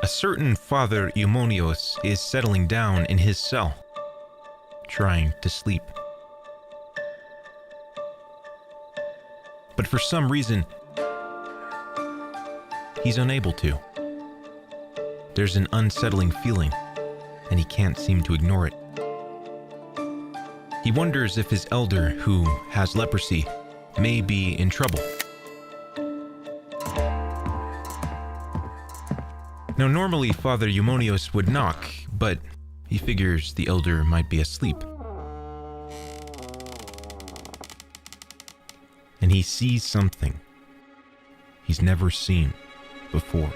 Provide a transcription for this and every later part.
A certain Father Eumonios is settling down in his cell, trying to sleep. But for some reason, he's unable to. There's an unsettling feeling, and he can't seem to ignore it. He wonders if his elder, who has leprosy, may be in trouble. Now, normally Father Eumonios would knock, but he figures the elder might be asleep. And he sees something he's never seen before.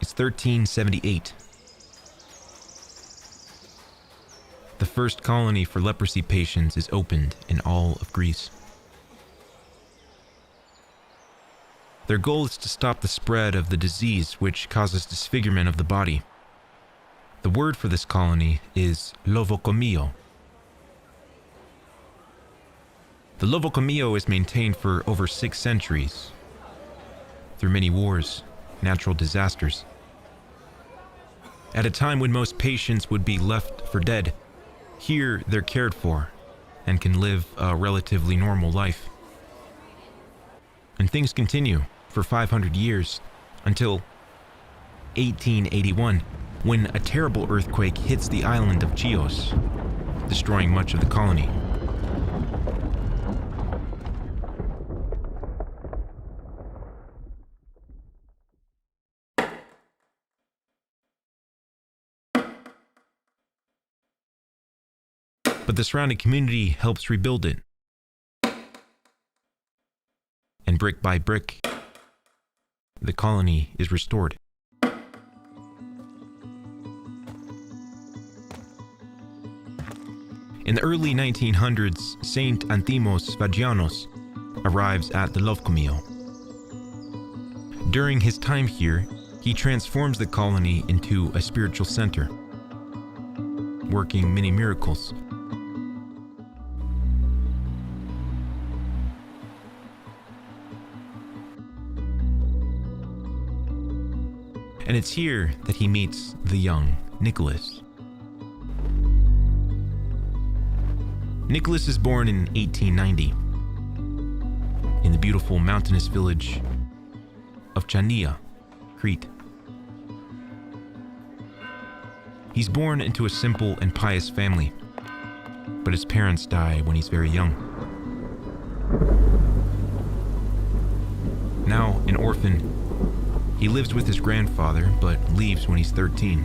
It's 1378. The first colony for leprosy patients is opened in all of Greece. Their goal is to stop the spread of the disease which causes disfigurement of the body. The word for this colony is lovocomio. The lovocomio is maintained for over 6 centuries, through many wars, natural disasters. At a time when most patients would be left for dead, here they're cared for and can live a relatively normal life. And things continue for 500 years until 1881, when a terrible earthquake hits the island of Chios, destroying much of the colony. But the surrounding community helps rebuild it. And brick by brick, the colony is restored. In the early 1900s, Saint Anthimos Vagianos arrives at the Lovecomio. During his time here, he transforms the colony into a spiritual center, working many miracles. And it's here that he meets the young Nicholas. Nicholas is born in 1890 in the beautiful mountainous village of Chania, Crete. He's born into a simple and pious family, but his parents die when he's very young. Now an orphan, he lives with his grandfather, but leaves when he's 13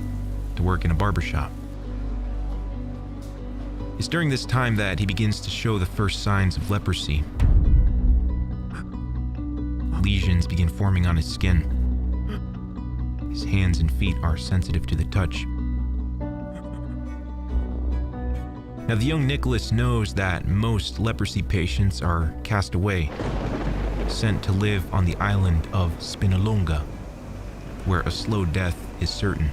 to work in a barbershop. It's during this time that he begins to show the first signs of leprosy. Lesions begin forming on his skin. His hands and feet are sensitive to the touch. Now, the young Nicholas knows that most leprosy patients are cast away, sent to live on the island of Spinalonga, where a slow death is certain.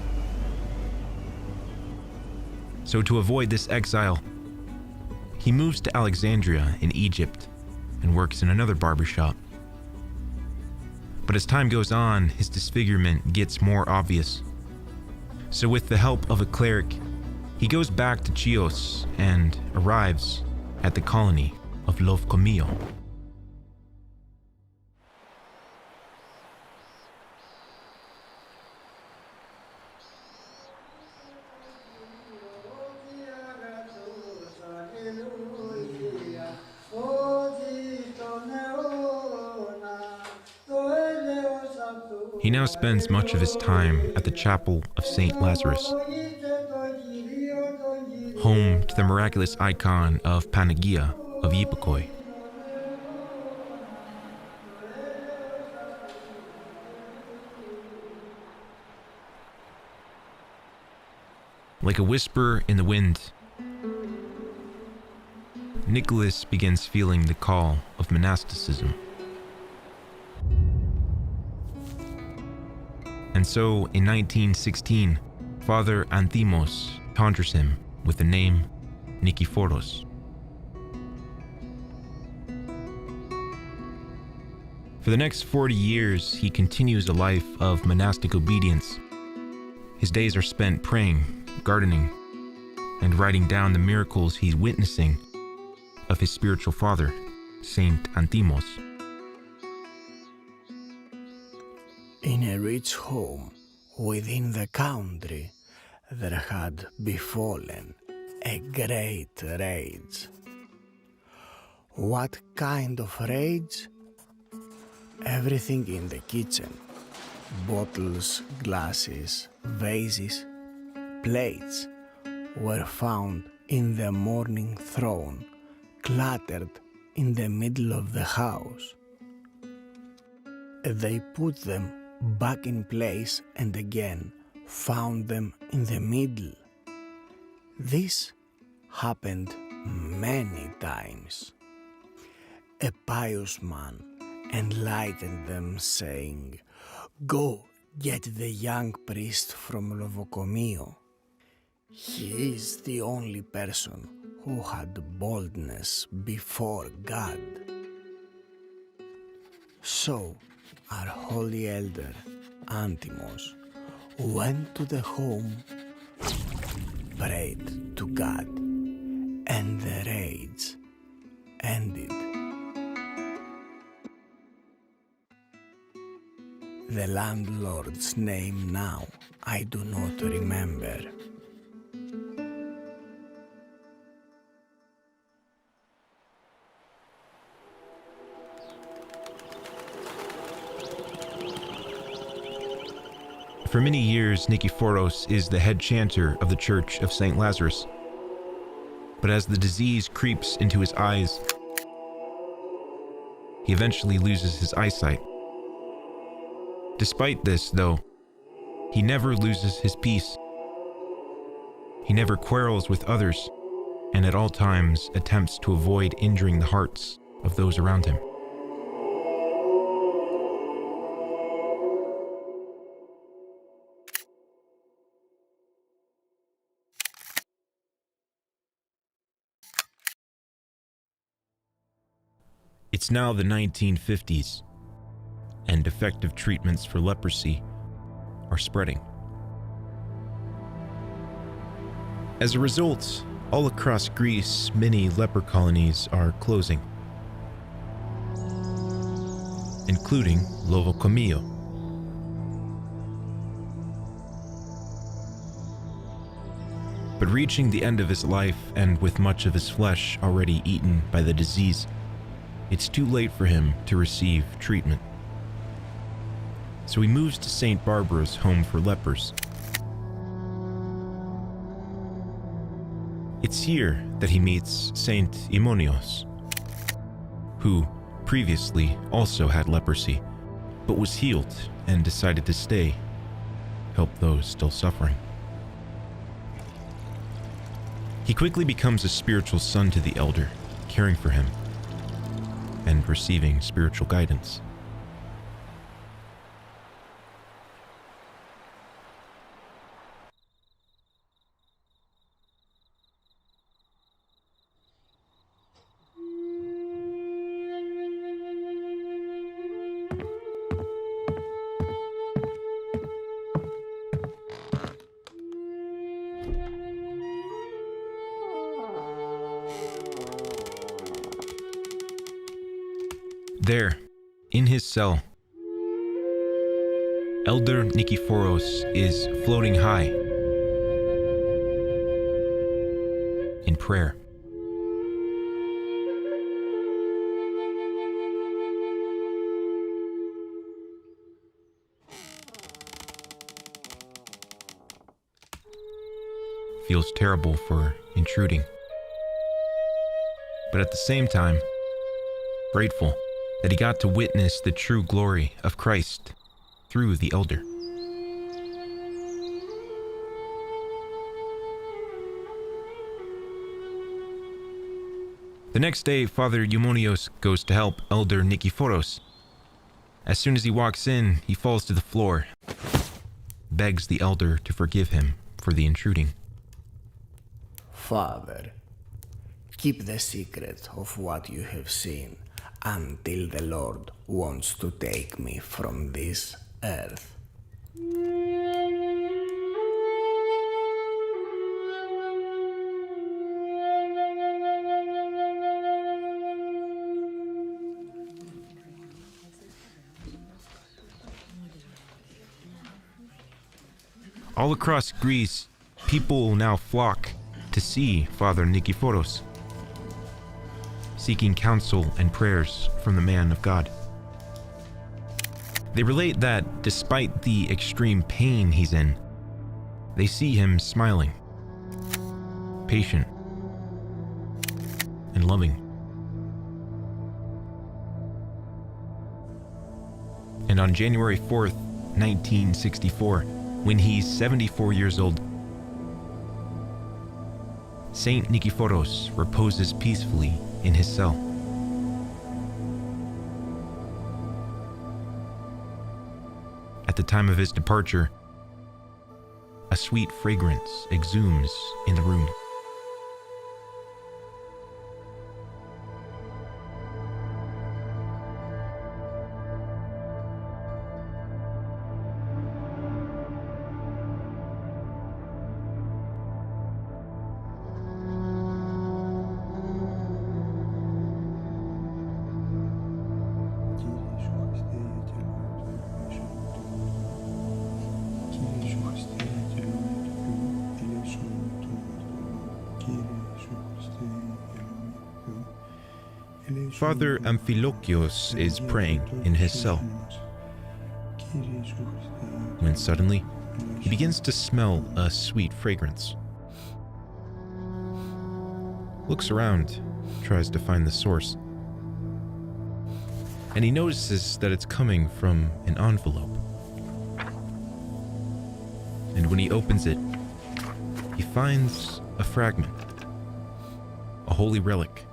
So to avoid this exile, he moves to Alexandria in Egypt and works in another barbershop. But as time goes on, his disfigurement gets more obvious. So with the help of a cleric, he goes back to Chios and arrives at the colony of Lovecomio. He now spends much of his time at the chapel of St. Lazarus, home to the miraculous icon of Panagia of Yipikoi. Like a whisper in the wind, Nicholas begins feeling the call of monasticism. And so, in 1916, Father Anthimos conjures him with the name Nichiforos. For the next 40 years, he continues a life of monastic obedience. His days are spent praying, gardening, and writing down the miracles he's witnessing of his spiritual father, Saint Antimos. In a rich home within the country, there had befallen a great rage. What kind of rage? Everything in the kitchen, bottles, glasses, vases, plates, were found in the morning thrown, cluttered in the middle of the house. They put them back in place and again found them in the middle. This happened many times. A pious man enlightened them, saying, "Go get the young priest from Lovocomio. He is the only person who had boldness before God." So our holy elder Antimos went to the home, prayed to God, and the rage ended. The landlord's name now I do not remember. For many years, Nichiforos is the head chanter of the Church of St. Lazarus. But as the disease creeps into his eyes, he eventually loses his eyesight. Despite this, though, he never loses his peace. He never quarrels with others, and at all times attempts to avoid injuring the hearts of those around him. It's now the 1950s, and effective treatments for leprosy are spreading. As a result, all across Greece, many leper colonies are closing, including Lovocomio. But reaching the end of his life, and with much of his flesh already eaten by the disease, it's too late for him to receive treatment. So he moves to St. Barbara's home for lepers. It's here that he meets Saint Imonios, who previously also had leprosy, but was healed and decided to stay, help those still suffering. He quickly becomes a spiritual son to the elder, caring for him and receiving spiritual guidance. There, in his cell, Elder Nichiforos is floating high in prayer. Feels terrible for intruding, but at the same time, grateful that he got to witness the true glory of Christ through the elder. The next day, Father Eumonios goes to help Elder Nichiforos. As soon as he walks in, he falls to the floor, begs the elder to forgive him for the intruding. Father, keep the secret of what you have seen until the Lord wants to take me from this earth. All across Greece, people now flock to see Father Nikiforos, seeking counsel and prayers from the man of God. They relate that despite the extreme pain he's in, they see him smiling, patient, and loving. And on January 4th, 1964, when he's 74 years old, Saint Nikiforos reposes peacefully in his cell. At the time of his departure, a sweet fragrance exudes in the room. Father Amphilochios is praying in his cell, when suddenly he begins to smell a sweet fragrance. Looks around, tries to find the source, and he notices that it's coming from an envelope. And when he opens it, he finds a fragment, a holy relic,